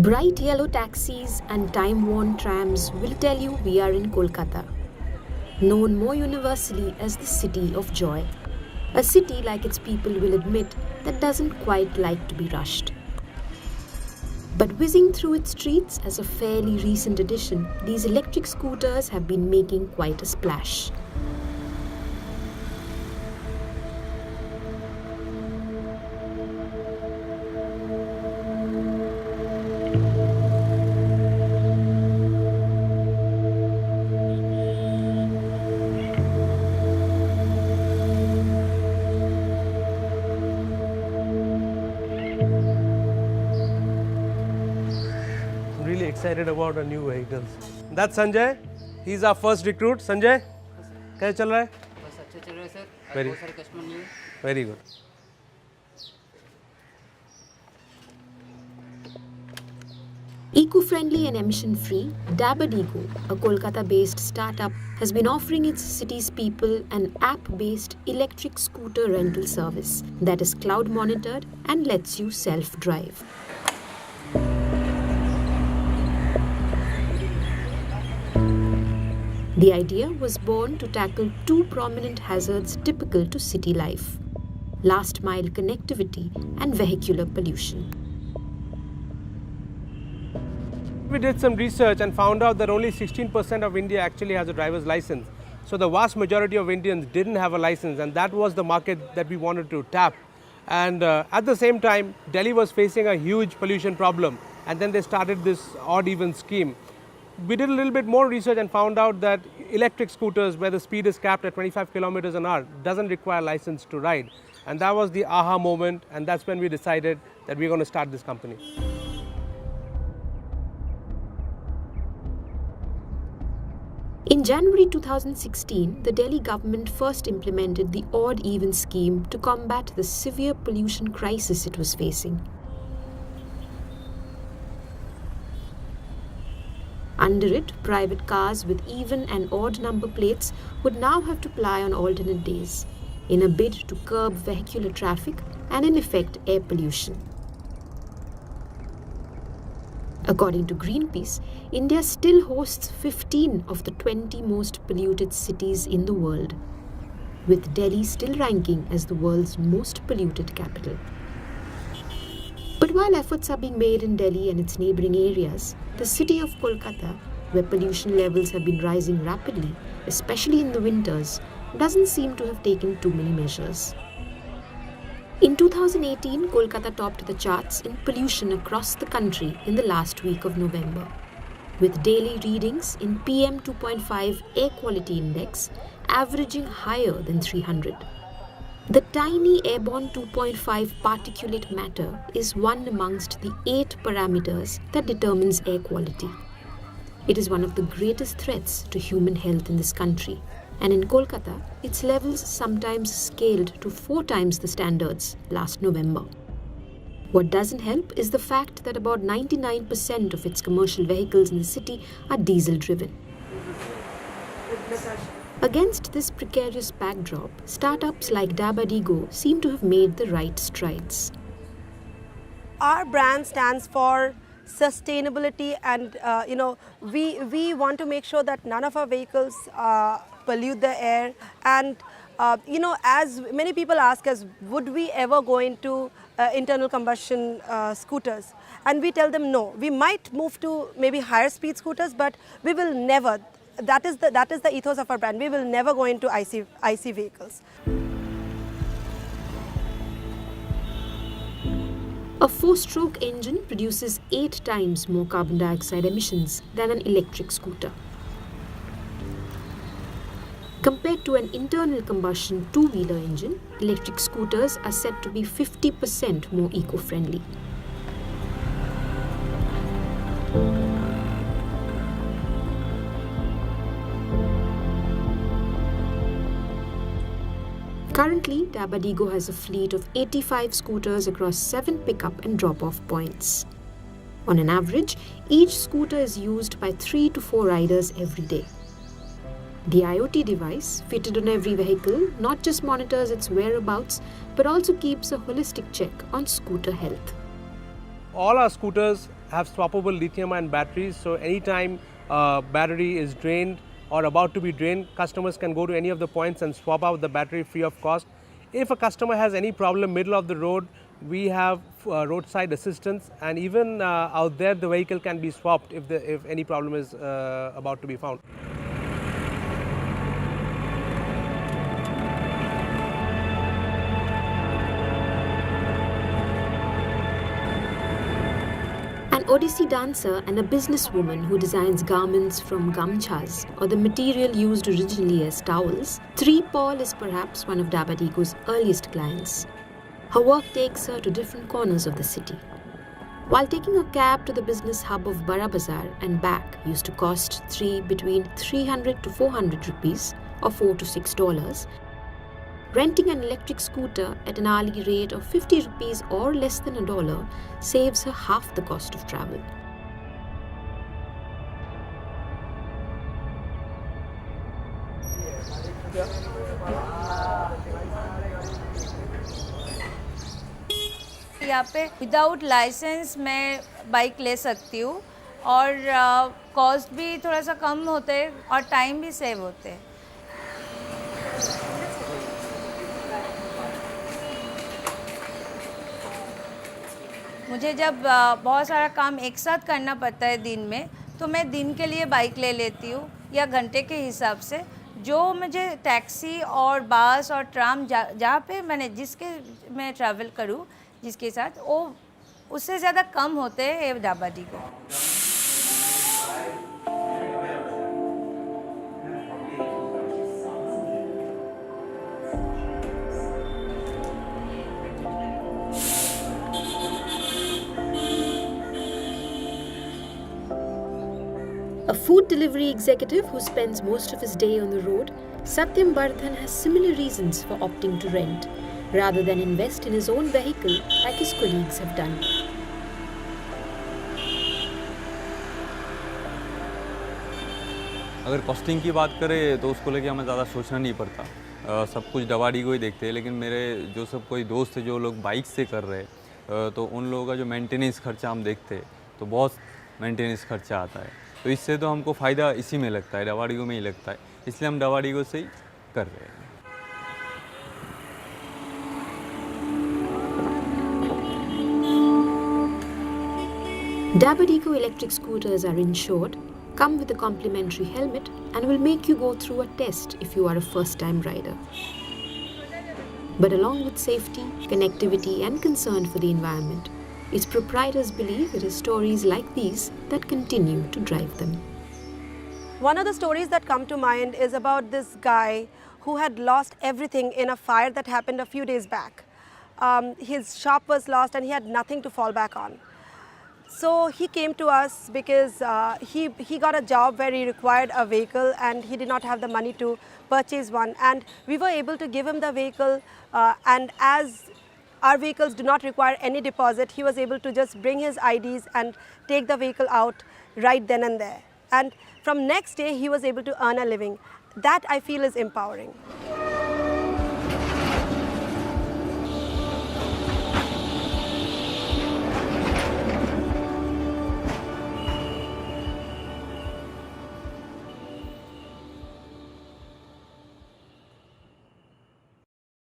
Bright yellow taxis and time-worn trams will tell you we are in Kolkata, known more universally as the city of joy. A city, like its people will admit, that doesn't quite like to be rushed. But whizzing through its streets as a fairly recent addition, these electric scooters have been making quite a splash. Really excited about our new vehicles. That's Sanjay. He's our first recruit. Sanjay, कैसा चल रहा है? बस अच्छा चल रहा है sir. Very- बहुत सारे customer new. Very good. Eco-friendly and emission-free, Dabadigo, a Kolkata-based startup, has been offering its city's people an app-based electric scooter rental service that is cloud-monitored and lets you self-drive. The idea was born to tackle two prominent hazards typical to city life: last-mile connectivity and vehicular pollution. We did some research and found out that only 16% of India actually has a driver's license. So the vast majority of Indians didn't have a license, and that was the market that we wanted to tap. And at the same time, Delhi was facing a huge pollution problem, and then they started this odd-even scheme. We did a little bit more research and found out that electric scooters, where the speed is capped at 25 kilometers an hour, doesn't require license to ride. And that was the aha moment, and that's when we decided that we're going to start this company. In January 2016, the Delhi government first implemented the odd-even scheme to combat the severe pollution crisis it was facing. Under it, private cars with even and odd number plates would now have to ply on alternate days, in a bid to curb vehicular traffic and, in effect, air pollution. According to Greenpeace, India still hosts 15 of the 20 most polluted cities in the world, with Delhi still ranking as the world's most polluted capital. But while efforts are being made in Delhi and its neighbouring areas, the city of Kolkata, where pollution levels have been rising rapidly, especially in the winters, doesn't seem to have taken too many measures. In 2018, Kolkata topped the charts in pollution across the country in the last week of November, with daily readings in PM 2.5 Air Quality Index averaging higher than 300. The tiny airborne 2.5 particulate matter is one amongst the 8 parameters that determines air quality. It is one of the greatest threats to human health in this country, and in Kolkata, its levels sometimes scaled to 4 times the standards last November. What doesn't help is the fact that about 99% of its commercial vehicles in the city are diesel-driven. Against this precarious backdrop, startups like Dabadigo seem to have made the right strides. Our brand stands for sustainability, and we want to make sure that none of our vehicles pollute the air. And as many people ask us, would we ever go into internal combustion scooters? And we tell them no. We might move to maybe higher speed scooters, but we will never. That is the ethos of our brand. We will never go into IC vehicles. A 4-stroke engine produces 8 times more carbon dioxide emissions than an electric scooter. Compared to an internal combustion 2-wheeler engine, electric scooters are said to be 50% more eco-friendly. Currently, Dabadigo has a fleet of 85 scooters across 7 pickup and drop-off points. On an average, each scooter is used by 3 to 4 riders every day. The IoT device, fitted on every vehicle, not just monitors its whereabouts, but also keeps a holistic check on scooter health. All our scooters have swappable lithium-ion batteries. So anytime battery is drained or about to be drained, customers can go to any of the points and swap out the battery free of cost. If a customer has any problem middle of the road, we have roadside assistance, and even out there the vehicle can be swapped if any problem is about to be found. An Odissi dancer and a businesswoman who designs garments from gamchas, or the material used originally as towels, Three Paul is perhaps one of Dabadigo's earliest clients. Her work takes her to different corners of the city. While taking a cab to the business hub of Bara Bazaar and back used to cost between 300 to 400 rupees, or $4 to $6, renting an electric scooter at an hourly rate of 50 rupees or less than $1 saves her half the cost of travel. यहाँ पे without licence मैं bike ले सकती हूँ और cost भी थोड़ा सा कम होते हैं और टाइम भी सेव होते हैं. मुझे जब बहुत सारा काम एक साथ करना पड़ता है दिन में, तो मैं दिन के लिए बाइक ले लेती हूँ या घंटे के हिसाब से. जो मुझे टैक्सी और बस और ट्राम जहाँ पे मैं ट्रैवल करूँ जिसके साथ, वो उससे ज़्यादा कम होते हैं ये डाबाडीगो. A food delivery executive who spends most of his day on the road, Satyam Bardhan has similar reasons for opting to rent, rather than invest in his own vehicle like his colleagues have done. अगर costing की बात करें तो उसको लेके हमें ज़्यादा सोचना नहीं पड़ता. सब कुछ डबाडीगो ही देखते हैं, लेकिन मेरे जो सब कोई दोस्त है जो लोग बाइक से कर रहे हैं, तो उन लोगों का जो मेंटेनेंस खर्चा हम देखते हैं तो बहुत मेंटेनेंस खर्चा आता है. तो इससे तो हमको फ़ायदा इसी में लगता है, डबाडीगो में ही लगता है, इसलिए हम डबाडीगो से ही कर रहे हैं. Dabadigo electric scooters are insured, come with a complimentary helmet, and will make you go through a test if you are a first-time rider. But along with safety, connectivity, and concern for the environment, its proprietors believe it is stories like these that continue to drive them. One of the stories that come to mind is about this guy who had lost everything in a fire that happened a few days back. His shop was lost and he had nothing to fall back on. So he came to us because he got a job where he required a vehicle and he did not have the money to purchase one. And we were able to give him the vehicle, and as our vehicles do not require any deposit, he was able to just bring his IDs and take the vehicle out right then and there. And from next day, he was able to earn a living. That I feel is empowering.